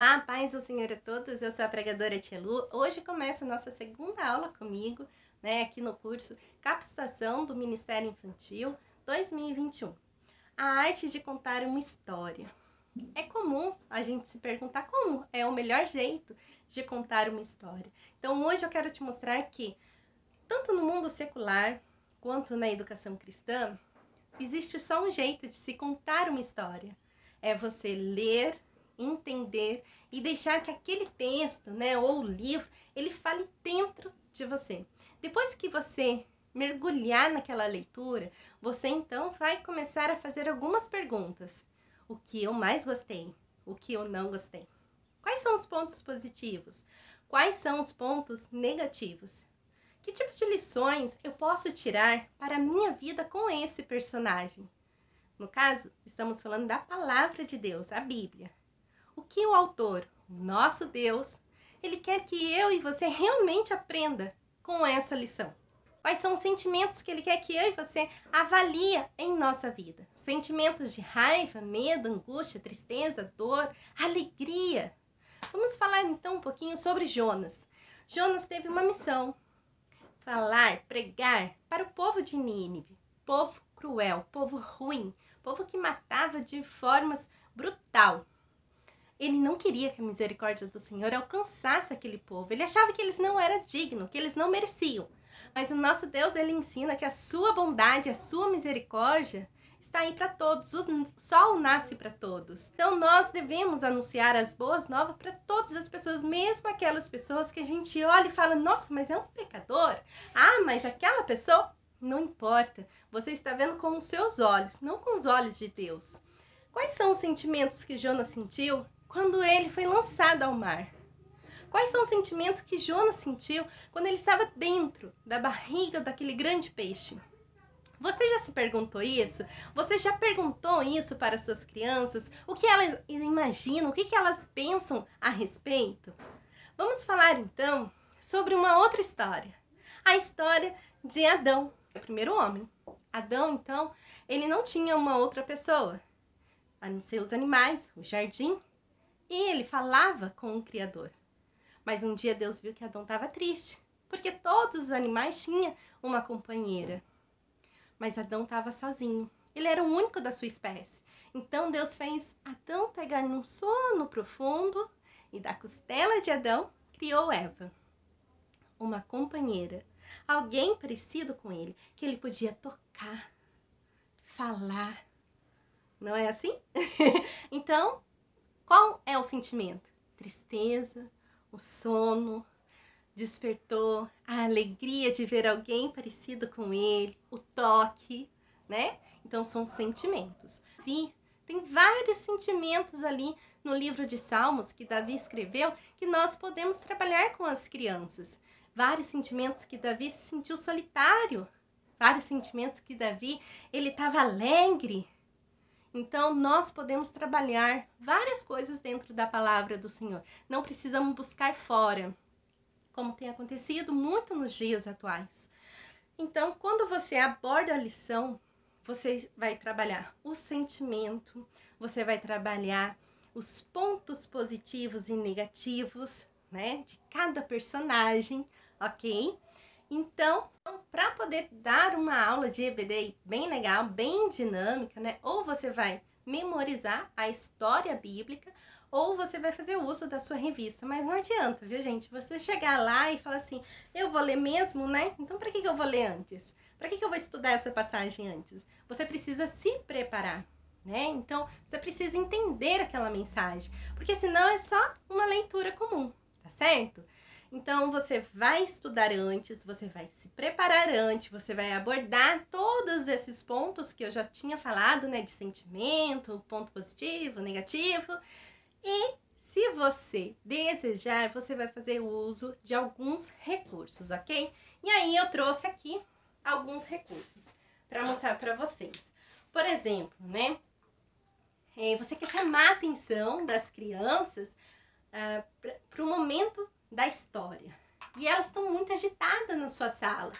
A paz do Senhor a todos, eu sou a pregadora Tia Lu. Hoje começa a nossa segunda aula comigo, aqui no curso Capacitação do Ministério Infantil 2021. A arte de contar uma história. É comum a gente se perguntar como é o melhor jeito de contar uma história. Então hoje eu quero te mostrar que, tanto no mundo secular quanto na educação cristã, existe só um jeito de se contar uma história. É você ler, entender e deixar que aquele texto, ou livro, ele fale dentro de você. Depois que você mergulhar naquela leitura, você então vai começar a fazer algumas perguntas. O que eu mais gostei? O que eu não gostei? Quais são os pontos positivos? Quais são os pontos negativos? Que tipo de lições eu posso tirar para a minha vida com esse personagem? No caso, estamos falando da palavra de Deus, a Bíblia. O que o autor, o nosso Deus, ele quer que eu e você realmente aprenda com essa lição? Quais são os sentimentos que ele quer que eu e você avalie em nossa vida? Sentimentos de raiva, medo, angústia, tristeza, dor, alegria. Vamos falar então um pouquinho sobre Jonas. Jonas teve uma missão: falar, pregar para o povo de Nínive, povo cruel, povo ruim, povo que matava de formas brutal. Ele não queria que a misericórdia do Senhor alcançasse aquele povo. Ele achava que eles não eram dignos, que eles não mereciam. Mas o nosso Deus, ele ensina que a sua bondade, a sua misericórdia está aí para todos. O sol nasce para todos. Então nós devemos anunciar as boas novas para todas as pessoas, mesmo aquelas pessoas que a gente olha e fala: nossa, mas é um pecador. Ah, mas aquela pessoa, não importa. Você está vendo com os seus olhos, não com os olhos de Deus. Quais são os sentimentos que Jonas sentiu quando ele foi lançado ao mar? Quais são os sentimentos que Jonas sentiu quando ele estava dentro da barriga daquele grande peixe? Você já se perguntou isso? Você já perguntou isso para suas crianças? O que elas imaginam? O que elas pensam a respeito? Vamos falar então sobre uma outra história. A história de Adão, o primeiro homem. Adão, então, ele não tinha uma outra pessoa, a não ser os animais, o jardim, e ele falava com o Criador. Mas um dia Deus viu que Adão estava triste, porque todos os animais tinham uma companheira. Mas Adão estava sozinho. Ele era o único da sua espécie. Então Deus fez Adão pegar num sono profundo e da costela de Adão criou Eva, uma companheira, alguém parecido com ele, que ele podia tocar, falar. Não é assim? Então, qual é o sentimento? Tristeza, o sono, despertou a alegria de ver alguém parecido com ele, o toque, né? Então são sentimentos. Tem vários sentimentos ali no livro de Salmos que Davi escreveu que nós podemos trabalhar com as crianças. Vários sentimentos que Davi se sentiu solitário, vários sentimentos que Davi, ele estava alegre. Então, nós podemos trabalhar várias coisas dentro da palavra do Senhor. Não precisamos buscar fora, como tem acontecido muito nos dias atuais. Então, quando você aborda a lição, você vai trabalhar o sentimento, você vai trabalhar os pontos positivos e negativos, de cada personagem, ok? Então, para poder dar uma aula de EBD bem legal, bem dinâmica, ou você vai memorizar a história bíblica, ou você vai fazer uso da sua revista. Mas não adianta, viu, gente? Você chegar lá e falar assim: eu vou ler mesmo, né? Então, para que eu vou ler antes? Para que eu vou estudar essa passagem antes? Você precisa se preparar, Então, você precisa entender aquela mensagem, porque senão é só uma leitura comum, tá certo? Então, você vai estudar antes, você vai se preparar antes, você vai abordar todos esses pontos que eu já tinha falado, de sentimento, ponto positivo, negativo. E se você desejar, você vai fazer uso de alguns recursos, ok? E aí eu trouxe aqui alguns recursos para mostrar para vocês. Por exemplo, você quer chamar a atenção das crianças para o momento da história. E elas estão muito agitadas na sua sala.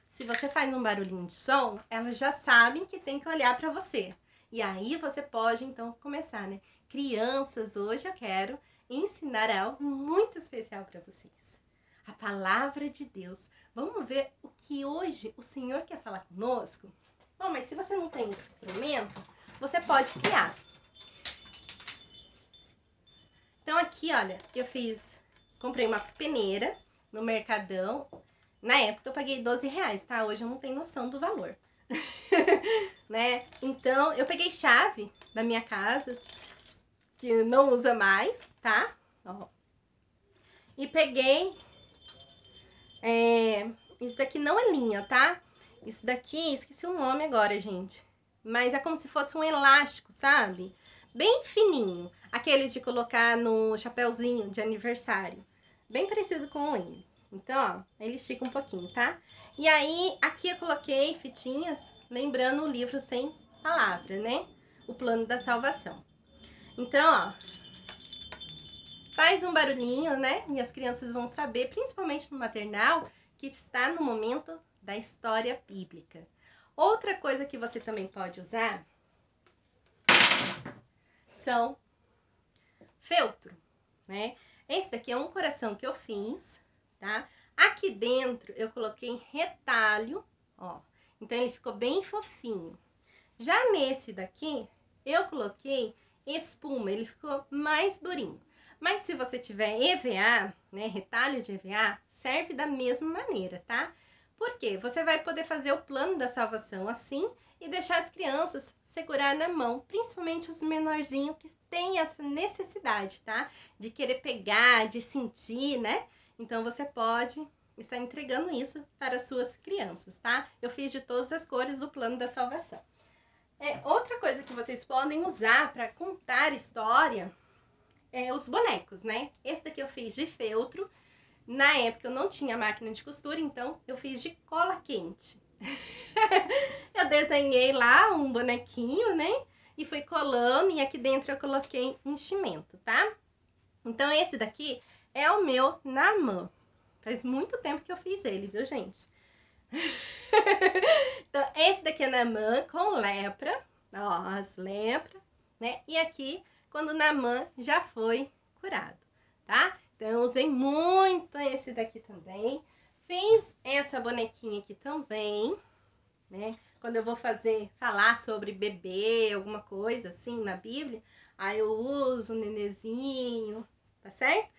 Se você faz um barulhinho de som, elas já sabem que tem que olhar para você. E aí você pode, então, começar, né? Crianças, hoje eu quero ensinar algo muito especial para vocês. A palavra de Deus. Vamos ver o que hoje o Senhor quer falar conosco? Bom, mas se você não tem esse instrumento, você pode criar. Então aqui, olha, comprei uma peneira no Mercadão. Na época eu paguei R$12, tá? Hoje eu não tenho noção do valor. Né? Então eu peguei chave da minha casa, que não usa mais, tá? Ó. E peguei... isso daqui não é linha, tá? Isso daqui, esqueci o nome agora, gente. Mas é como se fosse um elástico, sabe? Bem fininho. Aquele de colocar no chapéuzinho de aniversário. Bem parecido com ele. Então, ó, ele estica um pouquinho, tá? E aí, aqui eu coloquei fitinhas, lembrando o livro Sem Palavra, né? O Plano da Salvação. Então, ó, faz um barulhinho, né? E as crianças vão saber, principalmente no maternal, que está no momento da história bíblica. Outra coisa que você também pode usar são feltro, né? Esse daqui é um coração que eu fiz, tá? Aqui dentro eu coloquei retalho, ó. Então ele ficou bem fofinho. Já nesse daqui, eu coloquei espuma, ele ficou mais durinho. Mas se você tiver EVA, né, retalho de EVA, serve da mesma maneira, tá? Por quê? Você vai poder fazer o plano da salvação assim e deixar as crianças segurar na mão, principalmente os menorzinhos que têm essa necessidade, tá? De querer pegar, de sentir, né? Então você pode estar entregando isso para as suas crianças, tá? Eu fiz de todas as cores do plano da salvação. Outra coisa que vocês podem usar para contar história é os bonecos, né? Esse daqui eu fiz de feltro. Na época eu não tinha máquina de costura, então eu fiz de cola quente. Eu desenhei lá um bonequinho, né? E fui colando, e aqui dentro eu coloquei enchimento, tá? Então esse daqui é o meu Naamã. Faz muito tempo que eu fiz ele, viu, gente? Então esse daqui é Naamã com lepra, ó, as lepras, né? E aqui quando o Naamã já foi curado, tá? Então eu usei muito esse daqui também. Fiz essa bonequinha aqui também, né? Quando eu vou falar sobre bebê, alguma coisa assim na Bíblia, aí eu uso o nenenzinho, tá certo?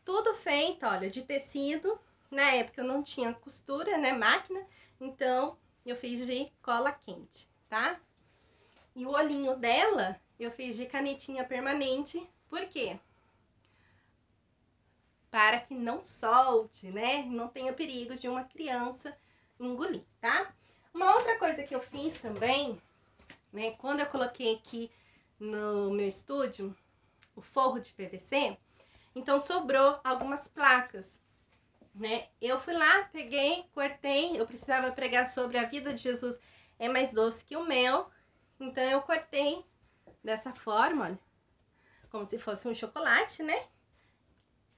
Tudo feito, olha, de tecido. Na época eu não tinha costura, né, máquina, então eu fiz de cola quente, tá? E o olhinho dela eu fiz de canetinha permanente, por quê? Para que não solte, né? Não tenha perigo de uma criança engolir, tá? Uma outra coisa que eu fiz também, né? Quando eu coloquei aqui no meu estúdio o forro de PVC, então sobrou algumas placas, né? Eu fui lá, peguei, cortei, eu precisava pregar sobre a vida de Jesus é mais doce que o mel, então eu cortei dessa forma, olha, como se fosse um chocolate, né?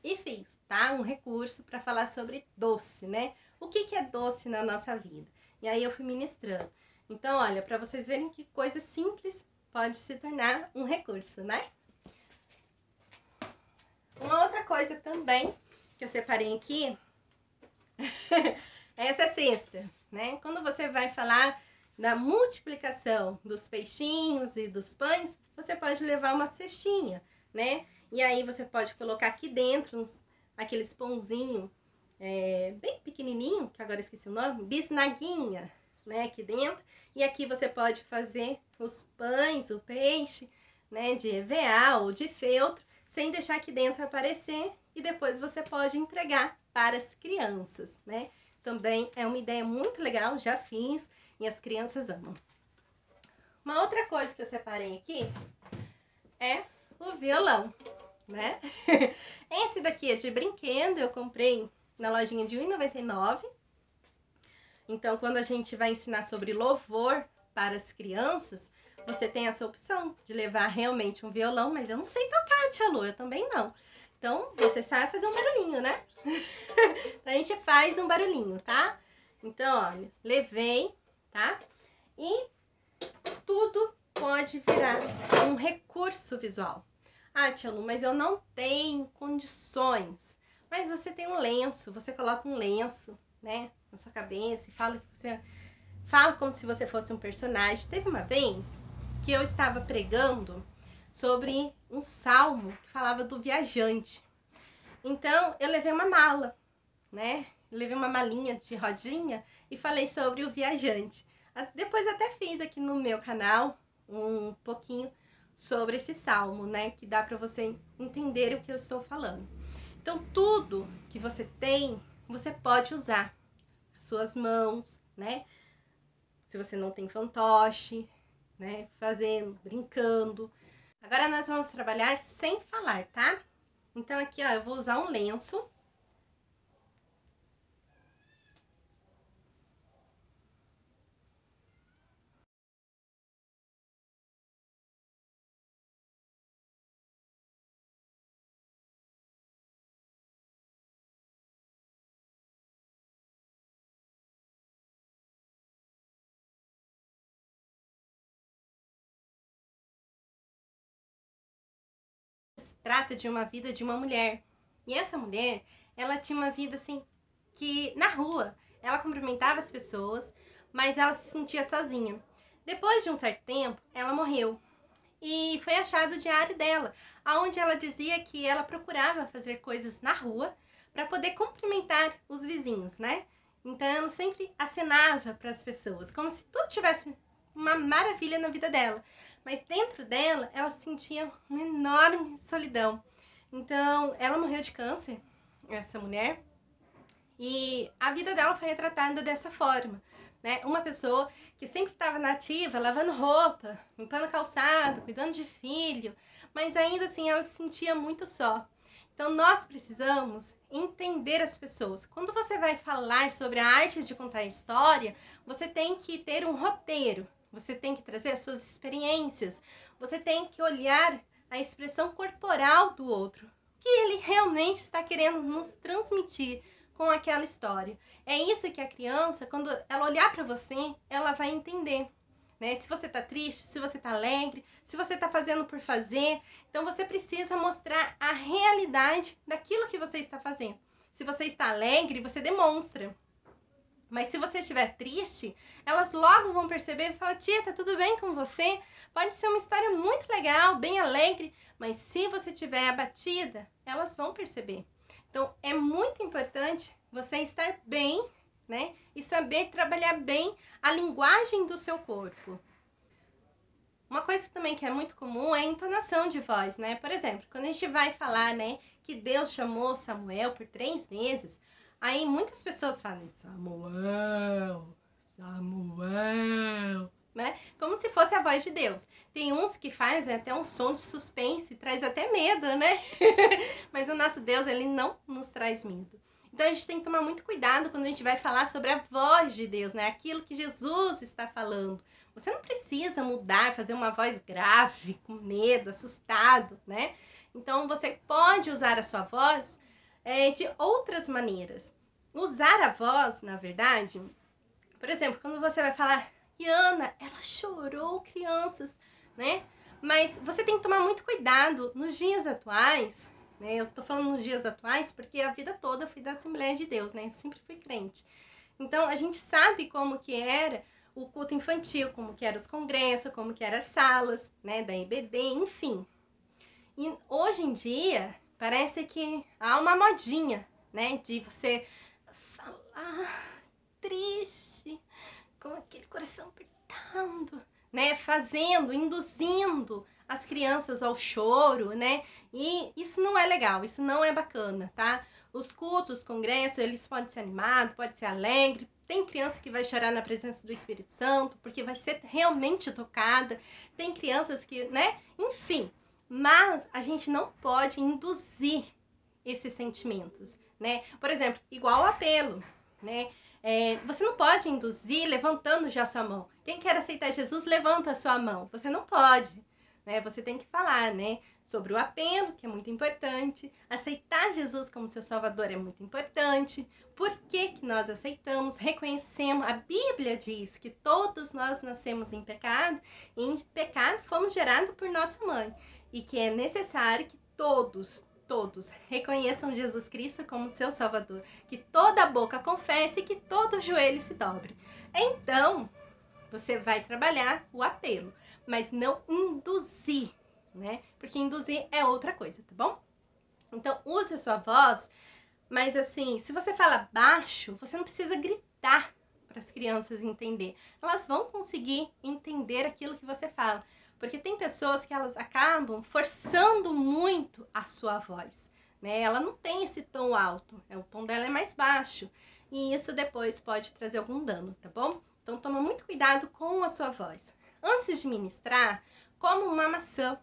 E fiz, tá? Um recurso para falar sobre doce, né? O que é doce na nossa vida? E aí eu fui ministrando. Então, olha, para vocês verem que coisa simples pode se tornar um recurso, né? Uma outra coisa também que eu separei aqui é essa cesta, né? Quando você vai falar da multiplicação dos peixinhos e dos pães, você pode levar uma cestinha, né? E aí você pode colocar aqui dentro aqueles pãozinhos bem pequenininho, que agora eu esqueci o nome, bisnaguinha, né? Aqui dentro. E aqui você pode fazer os pães, o peixe, né? De EVA ou de feltro, sem deixar aqui dentro aparecer. E depois você pode entregar para as crianças, né? Também é uma ideia muito legal, já fiz e as crianças amam. Uma outra coisa que eu separei aqui é o violão, né? Esse daqui é de brinquedo, eu comprei na lojinha de R$1,99. Então, quando a gente vai ensinar sobre louvor para as crianças, você tem essa opção de levar realmente um violão, mas eu não sei tocar, tia Lu, eu também não. Então, você sabe fazer um barulhinho, né? Então, a gente faz um barulhinho, tá? Então, olha, levei, tá? E tudo pode virar um recurso visual. Ah, tia Lu, mas eu não tenho condições. Mas você tem um lenço, você coloca um lenço, né, na sua cabeça e fala como se você fosse um personagem. Teve uma vez que eu estava pregando sobre um salmo que falava do viajante. Então, eu levei uma mala, né? Levei uma malinha de rodinha e falei sobre o viajante. Depois até fiz aqui no meu canal um pouquinho sobre esse salmo, né? Que dá para você entender o que eu estou falando. Então, tudo que você tem, você pode usar. As suas mãos, né? Se você não tem fantoche, né? Fazendo, brincando. Agora nós vamos trabalhar sem falar, tá? Então aqui, ó, eu vou usar um lenço. Se trata de uma vida de uma mulher. E essa mulher, ela tinha uma vida assim, que na rua, ela cumprimentava as pessoas, mas ela se sentia sozinha. Depois de um certo tempo, ela morreu. E foi achado o diário dela, onde ela dizia que ela procurava fazer coisas na rua para poder cumprimentar os vizinhos, né? Então ela sempre acenava para as pessoas, como se tudo tivesse uma maravilha na vida dela. Mas dentro dela, ela sentia uma enorme solidão. Então, ela morreu de câncer, essa mulher, e a vida dela foi retratada dessa forma, né? Uma pessoa que sempre estava nativa, lavando roupa, limpando calçado, cuidando de filho, mas ainda assim ela se sentia muito só. Então nós precisamos entender as pessoas. Quando você vai falar sobre a arte de contar história, você tem que ter um roteiro, você tem que trazer as suas experiências, você tem que olhar a expressão corporal do outro, o que ele realmente está querendo nos transmitir com aquela história. É isso que a criança, quando ela olhar para você, ela vai entender. Né? Se você tá triste, se você tá alegre, se você tá fazendo por fazer. Então você precisa mostrar a realidade daquilo que você está fazendo. Se você está alegre, você demonstra. Mas se você estiver triste, elas logo vão perceber e falar: tia, tá tudo bem com você? Pode ser uma história muito legal, bem alegre, mas se você estiver abatida, elas vão perceber. Então é muito importante você estar bem, né? E saber trabalhar bem a linguagem do seu corpo. Uma coisa também que é muito comum é a entonação de voz, né? Por exemplo, quando a gente vai falar, né, que Deus chamou Samuel por 3 vezes, aí muitas pessoas falam Samuel, Samuel, né? Como se fosse a voz de Deus. Tem uns que fazem até um som de suspense, traz até medo, né? Mas o nosso Deus, ele não nos traz medo. Então a gente tem que tomar muito cuidado quando a gente vai falar sobre a voz de Deus, né? Aquilo que Jesus está falando. Você não precisa mudar, fazer uma voz grave, com medo, assustado, né? Então você pode usar a sua voz de outras maneiras. Usar a voz, na verdade, por exemplo, quando você vai falar, Iana, ela chorou, crianças, né? Mas você tem que tomar muito cuidado nos dias atuais, né? Eu tô falando nos dias atuais porque a vida toda eu fui da Assembleia de Deus, né? Eu sempre fui crente. Então a gente sabe como que era o culto infantil, como que eram os congressos, como que eram as salas, né, da EBD, enfim. E hoje em dia, parece que há uma modinha, né, de você falar triste, com aquele coração apertando, né, fazendo, induzindo as crianças ao choro, né, e isso não é legal, isso não é bacana, tá? Os cultos, os congressos, eles podem ser animados, pode ser alegre, tem criança que vai chorar na presença do Espírito Santo, porque vai ser realmente tocada. Tem crianças que, né? Enfim. Mas a gente não pode induzir esses sentimentos, né? Por exemplo, igual o apelo, né? Você não pode induzir levantando já a sua mão. Quem quer aceitar Jesus, levanta a sua mão. Você não pode, né? Você tem que falar, né, sobre o apelo, que é muito importante, aceitar Jesus como seu Salvador é muito importante, por que que nós aceitamos, reconhecemos, a Bíblia diz que todos nós nascemos em pecado, e em pecado fomos gerados por nossa mãe, e que é necessário que todos reconheçam Jesus Cristo como seu Salvador, que toda boca confesse e que todo joelho se dobre. Então, você vai trabalhar o apelo, mas não induzir, né? Porque induzir é outra coisa, tá bom? Então, use a sua voz, mas assim, se você fala baixo, você não precisa gritar para as crianças entender. Elas vão conseguir entender aquilo que você fala. Porque tem pessoas que elas acabam forçando muito a sua voz, né? Ela não tem esse tom alto, o tom dela é mais baixo. E isso depois pode trazer algum dano, tá bom? Então toma muito cuidado com a sua voz. Antes de ministrar, coma uma maçã,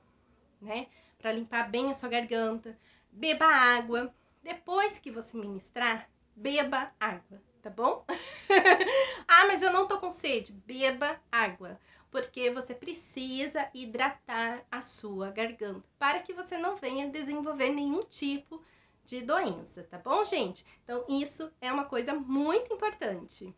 né? Para limpar bem a sua garganta. Beba água. Depois que você ministrar, beba água, tá bom? Ah, mas eu não tô com sede. Beba água, porque você precisa hidratar a sua garganta para que você não venha desenvolver nenhum tipo de doença, tá bom, gente? Então, isso é uma coisa muito importante.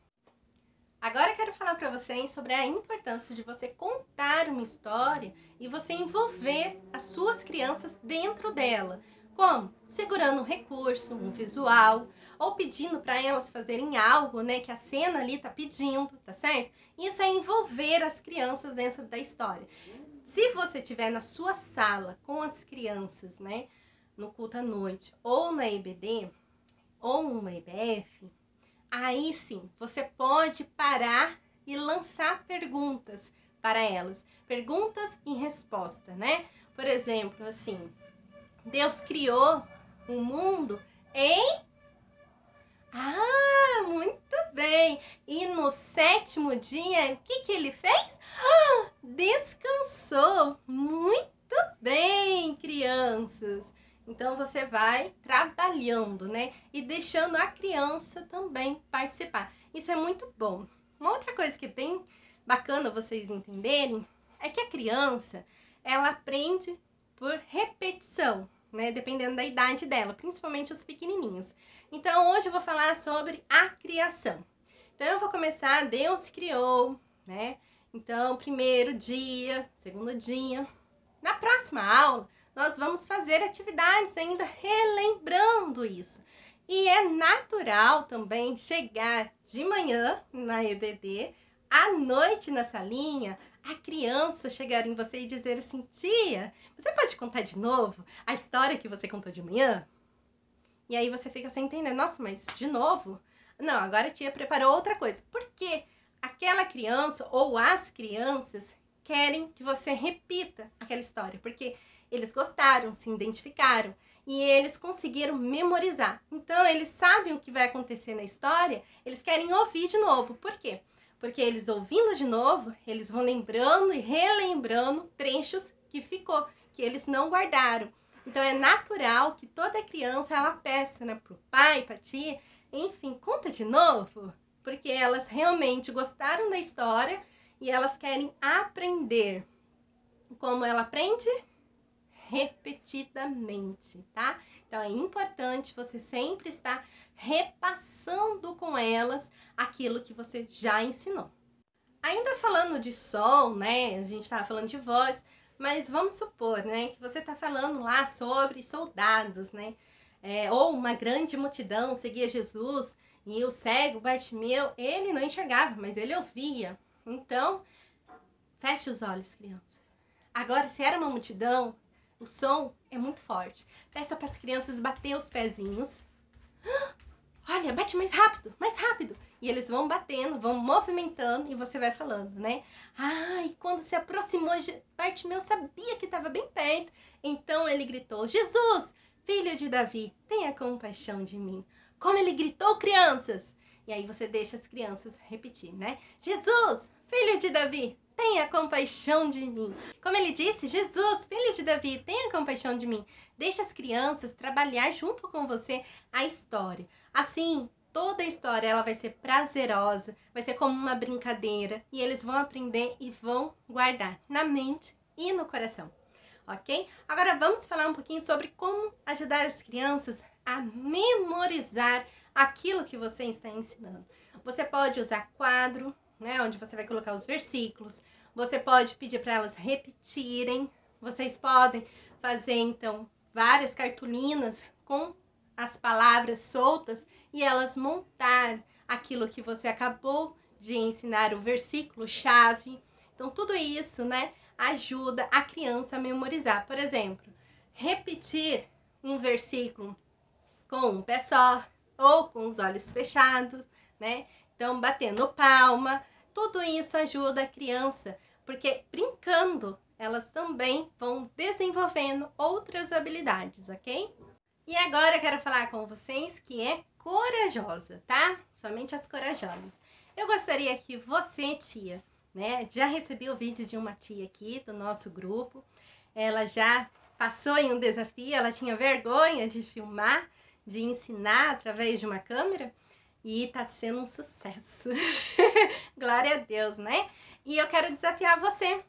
Agora eu quero falar para vocês sobre a importância de você contar uma história e você envolver as suas crianças dentro dela. Como? Segurando um recurso, um visual, ou pedindo para elas fazerem algo, né, que a cena ali tá pedindo, tá certo? Isso é envolver as crianças dentro da história. Se você estiver na sua sala com as crianças, né, no culto à noite, ou na EBD, ou uma EBF, aí sim, você pode parar e lançar perguntas para elas. Perguntas e resposta, né? Por exemplo, assim, Deus criou o mundo em... Ah, muito bem! E no sétimo dia, o que ele fez? Descansou! Muito bem, crianças! Então, você vai trabalhando, né? E deixando a criança também participar. Isso é muito bom. Uma outra coisa que é bem bacana vocês entenderem é que a criança, ela aprende por repetição, né? Dependendo da idade dela, principalmente os pequenininhos. Então, hoje eu vou falar sobre a criação. Então, eu vou começar, Deus criou, né? Então, primeiro dia, segundo dia. Na próxima aula, nós vamos fazer atividades ainda relembrando isso. E é natural também chegar de manhã na EBD, à noite na salinha, a criança chegar em você e dizer assim: tia, você pode contar de novo a história que você contou de manhã? E aí você fica sem entender, nossa, mas de novo? Não, agora a tia preparou outra coisa. Por quê? Aquela criança ou as crianças querem que você repita aquela história, porque eles gostaram, se identificaram e eles conseguiram memorizar. Então, eles sabem o que vai acontecer na história, eles querem ouvir de novo. Por quê? Porque eles ouvindo de novo, eles vão lembrando e relembrando trechos que ficou, que eles não guardaram. Então, é natural que toda criança, ela peça, né, pro pai, pra tia, enfim, conta de novo, porque elas realmente gostaram da história e elas querem aprender. Como ela aprende? Repetidamente, tá? Então, é importante você sempre estar repassando com elas aquilo que você já ensinou. Ainda falando de som, né? A gente tava falando de voz, mas vamos supor, né, que você tá falando lá sobre soldados, né? Ou uma grande multidão seguia Jesus e o cego Bartimeu, ele não enxergava, mas ele ouvia. Então, feche os olhos, crianças. Agora, se era uma multidão, o som é muito forte. Peça para as crianças bater os pezinhos. Olha, bate mais rápido, mais rápido. E eles vão batendo, vão movimentando e você vai falando, né? E quando se aproximou, Bartimeu sabia que estava bem perto. Então ele gritou: Jesus, filho de Davi, tenha compaixão de mim. Como ele gritou, crianças! E aí você deixa as crianças repetir, né? Jesus, filho de Davi, tenha compaixão de mim. Como ele disse, Jesus, filho de Davi, tenha compaixão de mim. Deixa as crianças trabalhar junto com você a história. Assim, toda a história ela vai ser prazerosa, vai ser como uma brincadeira e eles vão aprender e vão guardar na mente e no coração, ok? Agora vamos falar um pouquinho sobre como ajudar as crianças a memorizar aquilo que você está ensinando. Você pode usar quadro, né, onde você vai colocar os versículos. Você pode pedir para elas repetirem. Vocês podem fazer, então, várias cartolinas com as palavras soltas e elas montar aquilo que você acabou de ensinar, o versículo chave. Então, tudo isso, né, ajuda a criança a memorizar. Por exemplo, repetir um versículo com um pé só ou com os olhos fechados, né? Então, batendo palma, tudo isso ajuda a criança, porque brincando, elas também vão desenvolvendo outras habilidades, ok? E agora eu quero falar com vocês que é corajosa, tá? Somente as corajosas. Eu gostaria que você, tia, né? Já recebi o vídeo de uma tia aqui do nosso grupo. Ela já passou em um desafio, ela tinha vergonha de filmar, de ensinar através de uma câmera e tá sendo um sucesso. Glória a Deus, né? E eu quero desafiar você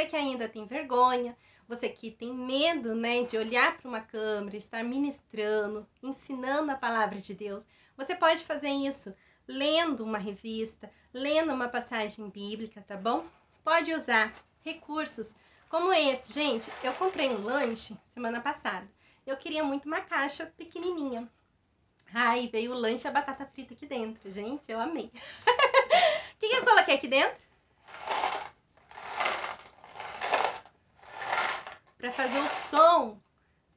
que ainda tem vergonha, você que tem medo, né, de olhar para uma câmera, estar ministrando, ensinando a palavra de Deus. Você pode fazer isso lendo uma revista, lendo uma passagem bíblica, tá bom? Pode usar recursos como esse. Gente, eu comprei um lanche semana passada. Eu queria muito uma caixa pequenininha. Ai, veio o lanche e a batata frita aqui dentro. Gente, eu amei. O que eu coloquei aqui dentro? Para fazer o som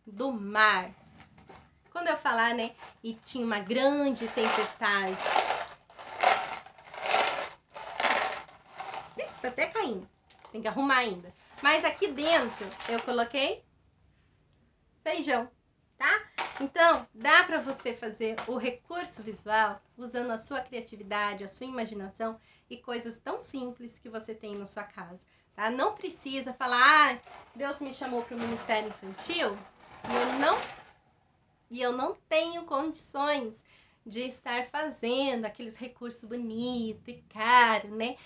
do mar. Quando eu falar, né, e tinha uma grande tempestade. Tá até caindo. Tem que arrumar ainda. Mas aqui dentro eu coloquei feijão, tá? Então, dá para você fazer o recurso visual usando a sua criatividade, a sua imaginação e coisas tão simples que você tem na sua casa, tá? Não precisa falar, Deus me chamou para o Ministério Infantil e eu não tenho condições de estar fazendo aqueles recursos bonitos e caros, né?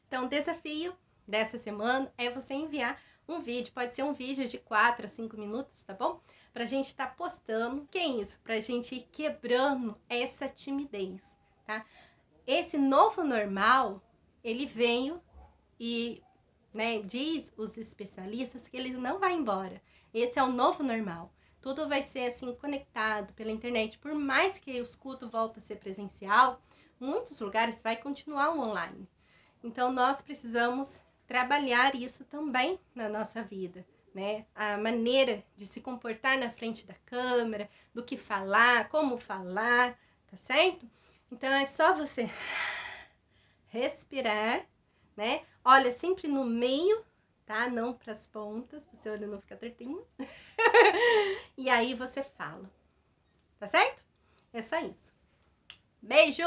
Então, o desafio dessa semana é você enviar um vídeo, pode ser um vídeo de 4 a 5 minutos, tá bom? Pra gente estar postando. Que é isso? Pra gente ir quebrando essa timidez, tá? Esse novo normal, ele veio e, né, diz os especialistas que ele não vai embora. Esse é o novo normal. Tudo vai ser assim conectado pela internet. Por mais que os cultos voltem a ser presencial, muitos lugares vai continuar o online. Então, nós precisamos trabalhar isso também na nossa vida, né? A maneira de se comportar na frente da câmera, do que falar, como falar, tá certo? Então, é só você respirar, né? Olha sempre no meio, tá? Não para as pontas, para o seu olho não ficar tortinho. E aí você fala, tá certo? É só isso. Beijo!